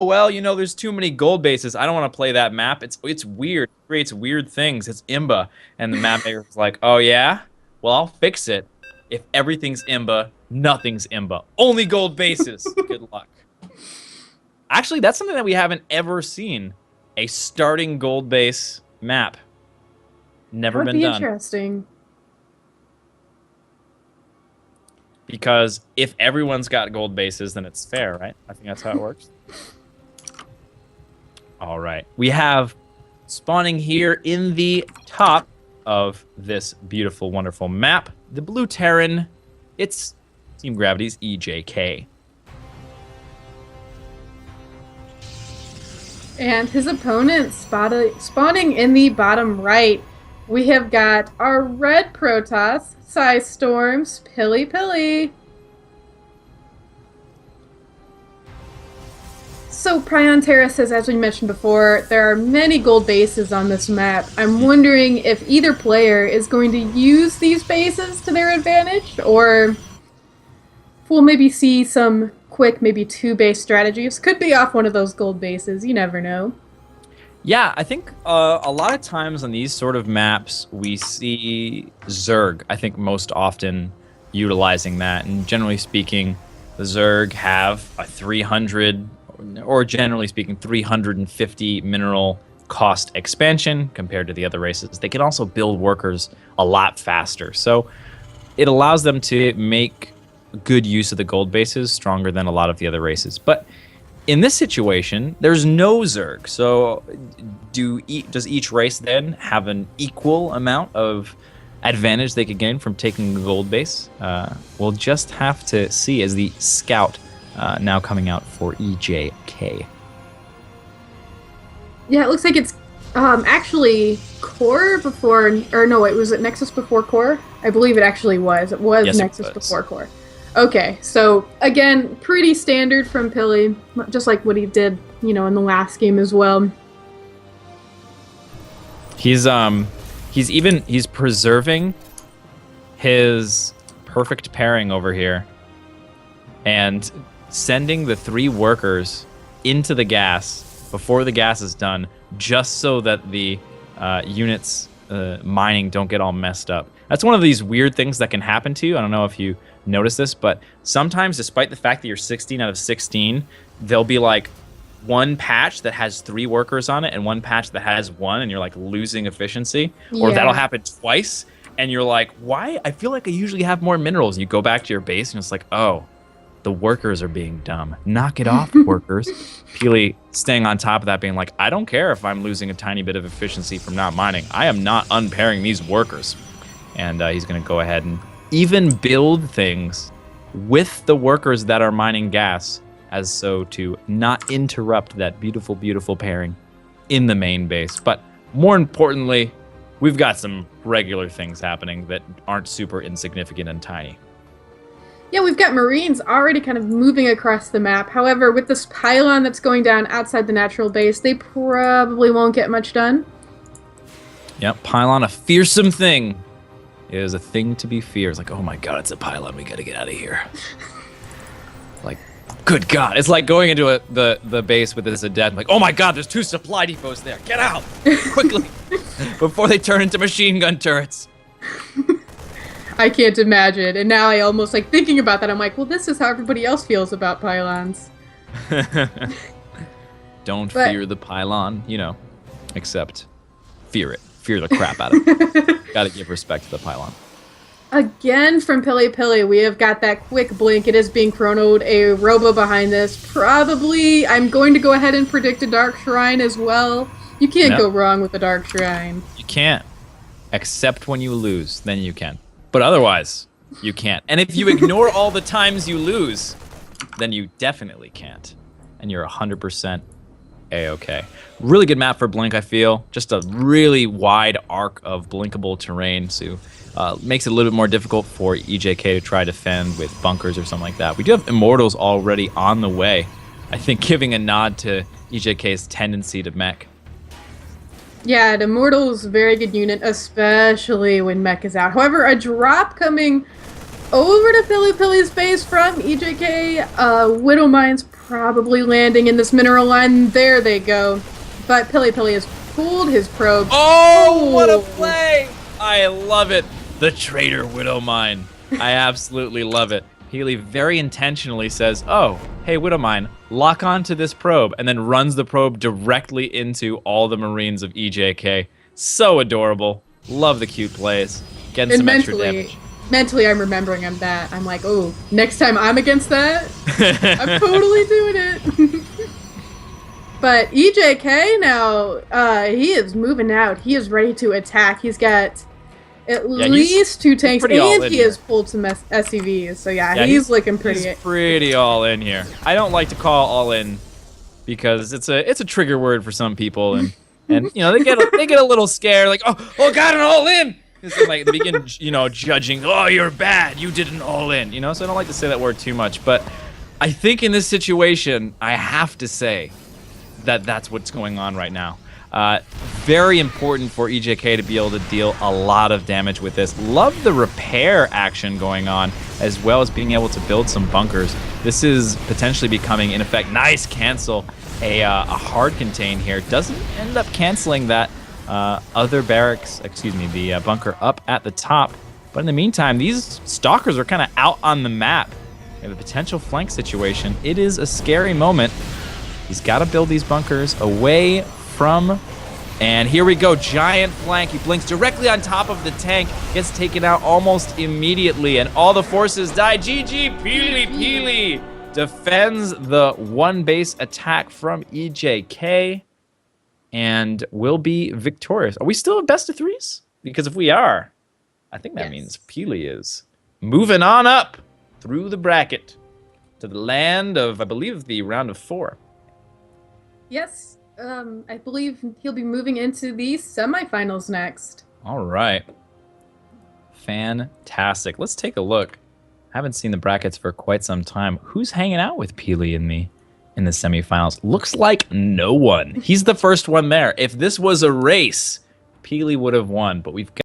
well, there's too many gold bases. I don't want to play that map. It's weird. It creates weird things. It's imba." And the map maker's like, "Oh yeah? Well, I'll fix it. If everything's imba, nothing's imba. Only gold bases. Good luck." Actually, that's something that we haven't ever seen. A starting gold base map. Never That would been be done. interesting. Because if everyone's got gold bases, then it's fair, right? I think that's how it works. All right. We have spawning here in the top of this beautiful, wonderful map, the Blue Terran. It's Team Gravity's EJK. And his opponent spawning in the bottom right. We have got our red Protoss, Size Storms, PiLiPiLi. So Prion Terra says, as we mentioned before, there are many gold bases on this map. I'm wondering if either player is going to use these bases to their advantage, or if we'll maybe see some quick, maybe 2-base strategies. Could be off one of those gold bases, you never know. Yeah, I think a lot of times on these sort of maps, we see Zerg, I think most often utilizing that. And generally speaking, the Zerg have a 300, or generally speaking, 350 mineral cost expansion compared to the other races. They can also build workers a lot faster. So it allows them to make good use of the gold bases, stronger than a lot of the other races. But in this situation, there's no Zerg. So does each race then have an equal amount of advantage they could gain from taking the gold base? We'll just have to see as the scout now coming out for EJK. Yeah, it looks like it's actually Core before, or no, wait, was it Nexus before Core? I believe it actually was. It was Yes, Nexus it was. before Core. Okay, so again, pretty standard from Pili, just like what he did, in the last game as well. He's preserving his perfect pairing over here and sending the 3 workers into the gas before the gas is done, just so that the units mining don't get all messed up. That's one of these weird things that can happen to you. I don't know if you notice this, but sometimes, despite the fact that you're 16 out of 16, there'll be like one patch that has 3 workers on it and one patch that has 1, and you're like losing efficiency. Or that'll happen twice, and you're like, why? I feel like I usually have more minerals. And you go back to your base, and it's like, oh, the workers are being dumb. Knock it off, workers. Pili staying on top of that, being like, I don't care if I'm losing a tiny bit of efficiency from not mining. I am not unpairing these workers. And he's going to go ahead and even build things with the workers that are mining gas, as so to not interrupt that beautiful, beautiful pairing in the main base. But more importantly, we've got some regular things happening that aren't super insignificant and tiny. Yeah, we've got Marines already kind of moving across the map. However, with this pylon that's going down outside the natural base, they probably won't get much done. Yep, pylon, a fearsome thing. It is a thing to be feared. It's like, oh my god, it's a pylon. We gotta get out of here. Like, good god. It's like going into the base with this Adept. Like, oh my god, there's 2 supply depots there. Get out! Quickly! Before they turn into machine gun turrets. I can't imagine. And now I almost, thinking about that, I'm like, well, this is how everybody else feels about pylons. Don't fear the pylon, except fear it. Fear the crap out of it. Gotta give respect to the pylon. Again, from PiLiPiLi, we have got that quick blink. It is being chronoed, a robo behind this. Probably, I'm going to go ahead and predict a Dark Shrine as well. You can't go wrong with a Dark Shrine. You can't. Except when you lose, then you can. But otherwise, you can't. And if you ignore all the times you lose, then you definitely can't. And you're 100% A-okay. Really good map for Blink, I feel. Just a really wide arc of blinkable terrain, so makes it a little bit more difficult for EJK to try to defend with bunkers or something like that. We do have Immortals already on the way. I think giving a nod to EJK's tendency to mech. Yeah, the Immortal's a very good unit, especially when mech is out. However, a drop coming over to PiLiPiLi's base from EJK. Widow Mine's probably landing in this mineral line. There they go. But PiLiPiLi has pulled his probe. Oh, what a play! I love it. The traitor Widow Mine. I absolutely love it. PiLi very intentionally says, oh, hey, Widow Mine, lock onto this probe, and then runs the probe directly into all the Marines of EJK. So adorable. Love the cute plays. Getting some extra damage. Mentally, I'm remembering that. I'm like, oh, next time I'm against that, I'm totally doing it. But EJK now, he is moving out. He is ready to attack. He's got at least 2 tanks, and he has pulled some SCVs. So yeah, he's looking pretty. He's pretty all in here. I don't like to call all in because it's a trigger word for some people, and you know they get a little scared, like oh god, an all in. It's like they begin judging. Oh, you're bad. You did an all in. So I don't like to say that word too much, but I think in this situation I have to say that that's what's going on right now. Very important for EJK to be able to deal a lot of damage with this. Love the repair action going on, as well as being able to build some bunkers. This is potentially becoming, in effect, nice cancel, a hard contain here. Doesn't end up canceling that other barracks, the bunker up at the top. But in the meantime, these stalkers are kind of out on the map. We have a potential flank situation. It is a scary moment. He's got to build these bunkers away from, and here we go, giant flank. He blinks directly on top of the tank, gets taken out almost immediately, and all the forces die. GG, PiLiPiLi defends the 1 base attack from EJK and will be victorious. Are we still at best of 3s? Because if we are, I think that means PiLi is moving on up through the bracket to the land of, I believe, the round of 4. Yes. I believe he'll be moving into the semifinals next. All right. Fantastic. Let's take a look. Haven't seen the brackets for quite some time. Who's hanging out with PiLi in the semifinals? Looks like no one. He's the first one there. If this was a race, PiLi would have won, but we've got